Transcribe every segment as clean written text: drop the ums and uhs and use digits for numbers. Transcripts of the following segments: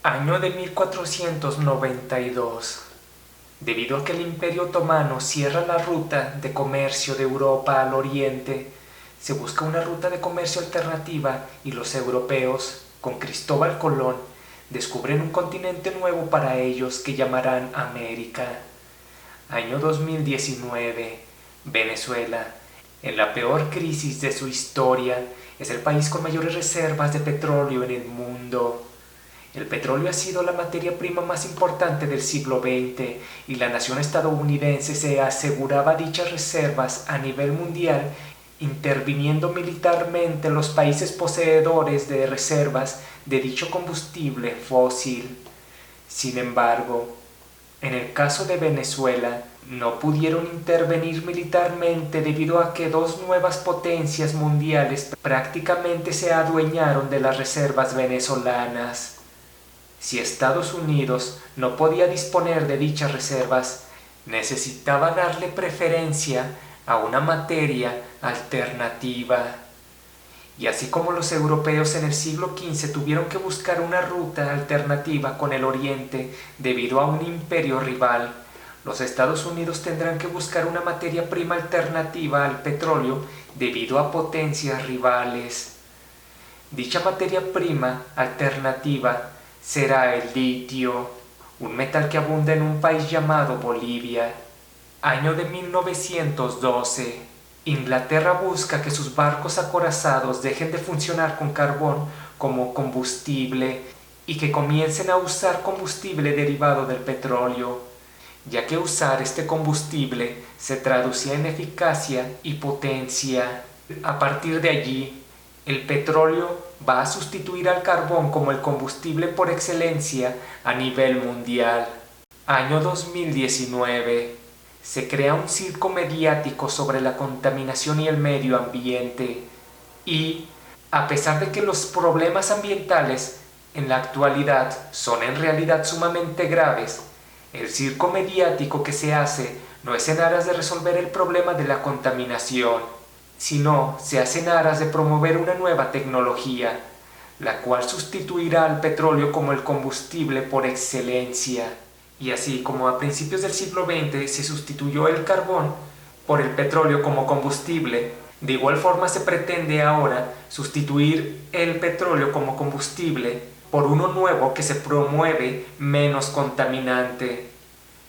Año de 1492. Debido a que el Imperio Otomano cierra la ruta de comercio de Europa al Oriente, se busca una ruta de comercio alternativa y los europeos, con Cristóbal Colón, descubren un continente nuevo para ellos que llamarán América. Año 2019. Venezuela, en la peor crisis de su historia, es el país con mayores reservas de petróleo en el mundo. El petróleo ha sido la materia prima más importante del siglo XX y la nación estadounidense se aseguraba dichas reservas a nivel mundial interviniendo militarmente en los países poseedores de reservas de dicho combustible fósil. Sin embargo, en el caso de Venezuela, no pudieron intervenir militarmente debido a que dos nuevas potencias mundiales prácticamente se adueñaron de las reservas venezolanas. Si Estados Unidos no podía disponer de dichas reservas, necesitaba darle preferencia a una materia alternativa. Y así como los europeos en el siglo XV tuvieron que buscar una ruta alternativa con el Oriente debido a un imperio rival, los Estados Unidos tendrán que buscar una materia prima alternativa al petróleo debido a potencias rivales. Dicha materia prima alternativa será el litio, un metal que abunda en un país llamado Bolivia. Año de 1912. Inglaterra busca que sus barcos acorazados dejen de funcionar con carbón como combustible y que comiencen a usar combustible derivado del petróleo, ya que usar este combustible se traducía en eficacia y potencia. A partir de allí, el petróleo va a sustituir al carbón como el combustible por excelencia a nivel mundial. Año 2019. Se crea un circo mediático sobre la contaminación y el medio ambiente. Y, a pesar de que los problemas ambientales en la actualidad son en realidad sumamente graves, el circo mediático que se hace no es en aras de resolver el problema de la contaminación, sino se hace en aras de promover una nueva tecnología, la cual sustituirá al petróleo como el combustible por excelencia. Y así como a principios del siglo XX se sustituyó el carbón por el petróleo como combustible, de igual forma se pretende ahora sustituir el petróleo como combustible por uno nuevo que se promueve menos contaminante.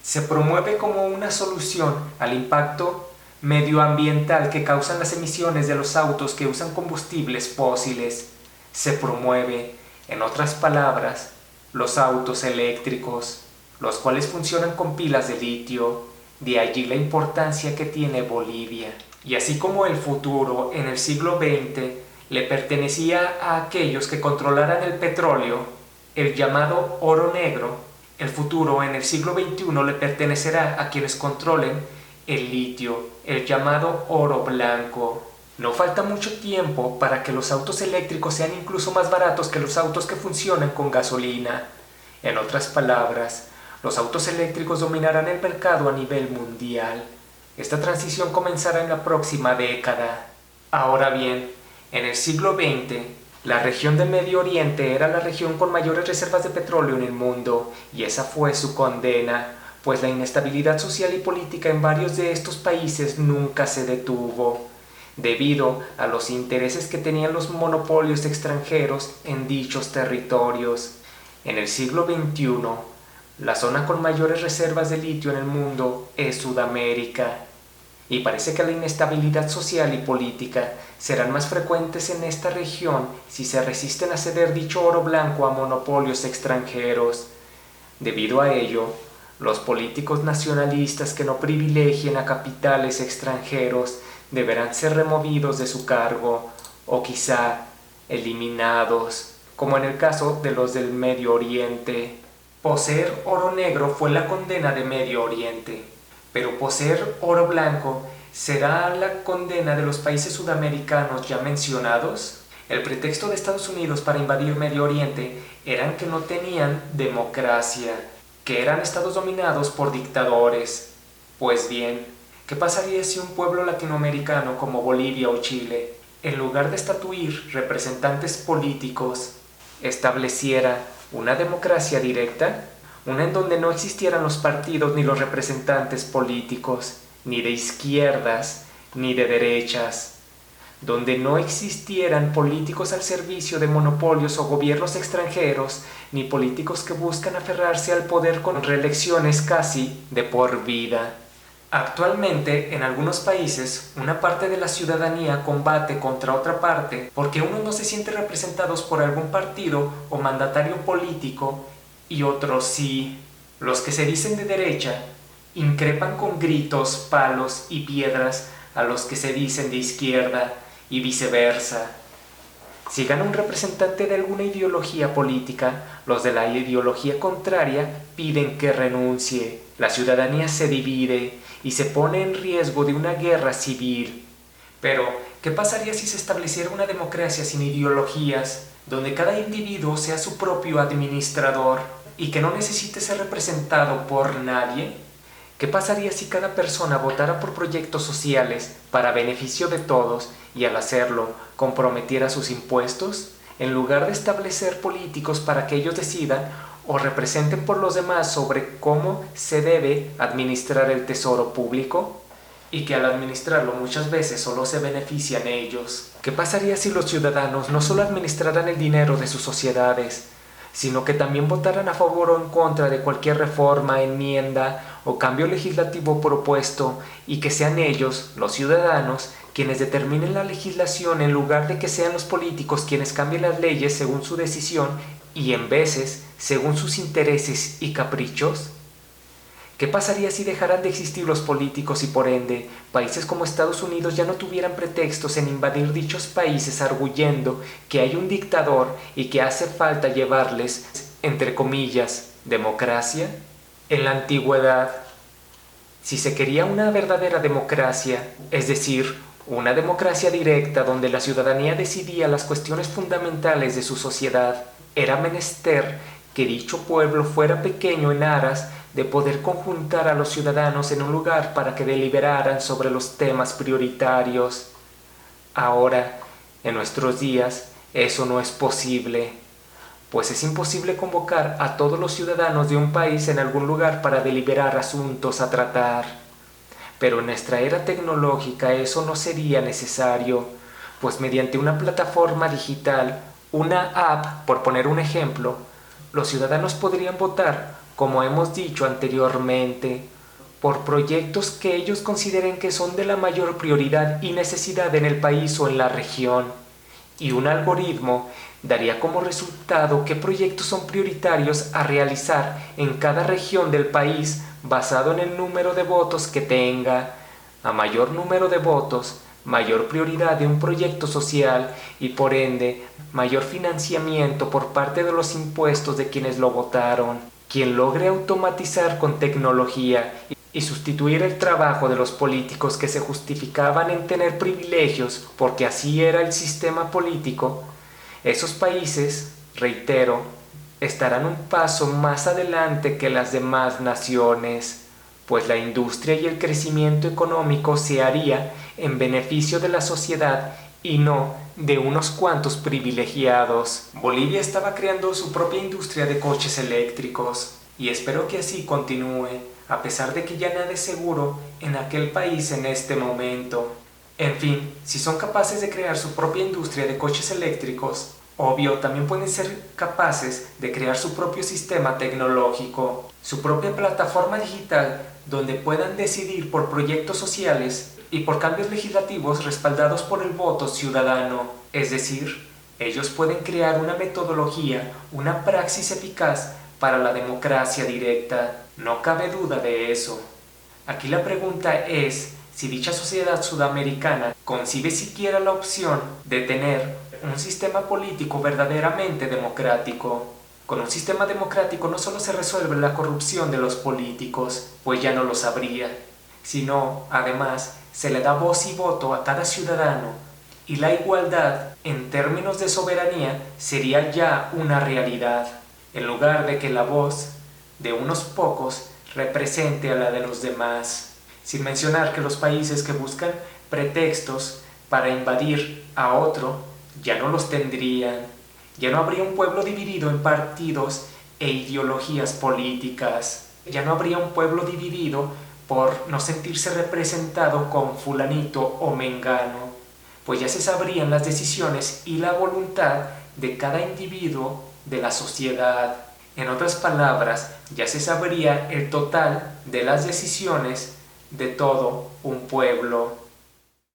Se promueve como una solución al impacto medioambiental que causan las emisiones de los autos que usan combustibles fósiles. Se promueve, en otras palabras, los autos eléctricos, los cuales funcionan con pilas de litio. De allí la importancia que tiene Bolivia. Y así como el futuro en el siglo XX le pertenecía a aquellos que controlaran el petróleo, el llamado oro negro, el futuro en el siglo XXI le pertenecerá a quienes controlen el litio, el llamado oro blanco. No falta mucho tiempo para que los autos eléctricos sean incluso más baratos que los autos que funcionan con gasolina. En otras palabras, los autos eléctricos dominarán el mercado a nivel mundial. Esta transición comenzará en la próxima década. Ahora bien, en el siglo XX, la región del Medio Oriente era la región con mayores reservas de petróleo en el mundo, y esa fue su condena, pues la inestabilidad social y política en varios de estos países nunca se detuvo, debido a los intereses que tenían los monopolios extranjeros en dichos territorios. En el siglo XXI, la zona con mayores reservas de litio en el mundo es Sudamérica, y parece que la inestabilidad social y política serán más frecuentes en esta región si se resisten a ceder dicho oro blanco a monopolios extranjeros. Debido a ello, los políticos nacionalistas que no privilegien a capitales extranjeros deberán ser removidos de su cargo o quizá eliminados, como en el caso de los del Medio Oriente. Poseer oro negro fue la condena de Medio Oriente, pero poseer oro blanco ¿será la condena de los países sudamericanos ya mencionados? El pretexto de Estados Unidos para invadir Medio Oriente era que no tenían democracia, que eran estados dominados por dictadores. Pues bien, ¿qué pasaría si un pueblo latinoamericano como Bolivia o Chile, en lugar de estatuir representantes políticos, estableciera Una democracia directa, una en donde no existieran los partidos ni los representantes políticos, ni de izquierdas ni de derechas, donde no existieran políticos al servicio de monopolios o gobiernos extranjeros, ni políticos que buscan aferrarse al poder con reelecciones casi de por vida. Actualmente, en algunos países, una parte de la ciudadanía combate contra otra parte porque unos no se sienten representados por algún partido o mandatario político y otros sí. Los que se dicen de derecha increpan con gritos, palos y piedras a los que se dicen de izquierda y viceversa. Si gana un representante de alguna ideología política, los de la ideología contraria piden que renuncie. La ciudadanía se divide y se pone en riesgo de una guerra civil. Pero, ¿qué pasaría si se estableciera una democracia sin ideologías, donde cada individuo sea su propio administrador y que no necesite ser representado por nadie? ¿Qué pasaría si cada persona votara por proyectos sociales para beneficio de todos y al hacerlo comprometiera sus impuestos, en lugar de establecer políticos para que ellos decidan o representen por los demás sobre cómo se debe administrar el tesoro público? Y que al administrarlo muchas veces solo se benefician ellos. ¿Qué pasaría si los ciudadanos no solo administraran el dinero de sus sociedades, sino que también votaran a favor o en contra de cualquier reforma, enmienda o cambio legislativo propuesto y que sean ellos, los ciudadanos, quienes determinen la legislación en lugar de que sean los políticos quienes cambien las leyes según su decisión y en veces según sus intereses y caprichos? ¿Qué pasaría si dejaran de existir los políticos y por ende países como Estados Unidos ya no tuvieran pretextos en invadir dichos países arguyendo que hay un dictador y que hace falta llevarles, entre comillas, democracia? En la antigüedad, si se quería una verdadera democracia, es decir, una democracia directa donde la ciudadanía decidía las cuestiones fundamentales de su sociedad, era menester que dicho pueblo fuera pequeño en aras de poder conjuntar a los ciudadanos en un lugar para que deliberaran sobre los temas prioritarios. Ahora, en nuestros días, eso no es posible, pues es imposible convocar a todos los ciudadanos de un país en algún lugar para deliberar asuntos a tratar. Pero en nuestra era tecnológica eso no sería necesario, pues mediante una plataforma digital, una app, por poner un ejemplo, los ciudadanos podrían votar, como hemos dicho anteriormente, por proyectos que ellos consideren que son de la mayor prioridad y necesidad en el país o en la región, y un algoritmo daría como resultado qué proyectos son prioritarios a realizar en cada región del país basado en el número de votos que tenga. A mayor número de votos, mayor prioridad de un proyecto social y por ende mayor financiamiento por parte de los impuestos de quienes lo votaron. Quien logre automatizar con tecnología y sustituir el trabajo de los políticos que se justificaban en tener privilegios porque así era el sistema político, esos países, reitero, estarán un paso más adelante que las demás naciones, pues la industria y el crecimiento económico se haría en beneficio de la sociedad y no de unos cuantos privilegiados. Bolivia estaba creando su propia industria de coches eléctricos y espero que así continúe, a pesar de que ya nada es seguro en aquel país en este momento. En fin, si son capaces de crear su propia industria de coches eléctricos, obvio, también pueden ser capaces de crear su propio sistema tecnológico, su propia plataforma digital donde puedan decidir por proyectos sociales y por cambios legislativos respaldados por el voto ciudadano. Es decir, ellos pueden crear una metodología, una praxis eficaz para la democracia directa. No cabe duda de eso. Aquí la pregunta es si dicha sociedad sudamericana concibe siquiera la opción de tener un sistema político verdaderamente democrático. Con un sistema democrático no solo se resuelve la corrupción de los políticos, pues ya no lo sabría, sino, además, se le da voz y voto a cada ciudadano, y la igualdad, en términos de soberanía, sería ya una realidad, en lugar de que la voz de unos pocos represente a la de los demás. Sin mencionar que los países que buscan pretextos para invadir a otro ya no los tendrían, Ya no habría un pueblo dividido en partidos e ideologías políticas. Ya no habría un pueblo dividido por no sentirse representado con fulanito o mengano, pues ya se sabrían las decisiones y la voluntad de cada individuo de la sociedad. En otras palabras, ya se sabría el total de las decisiones de todo un pueblo.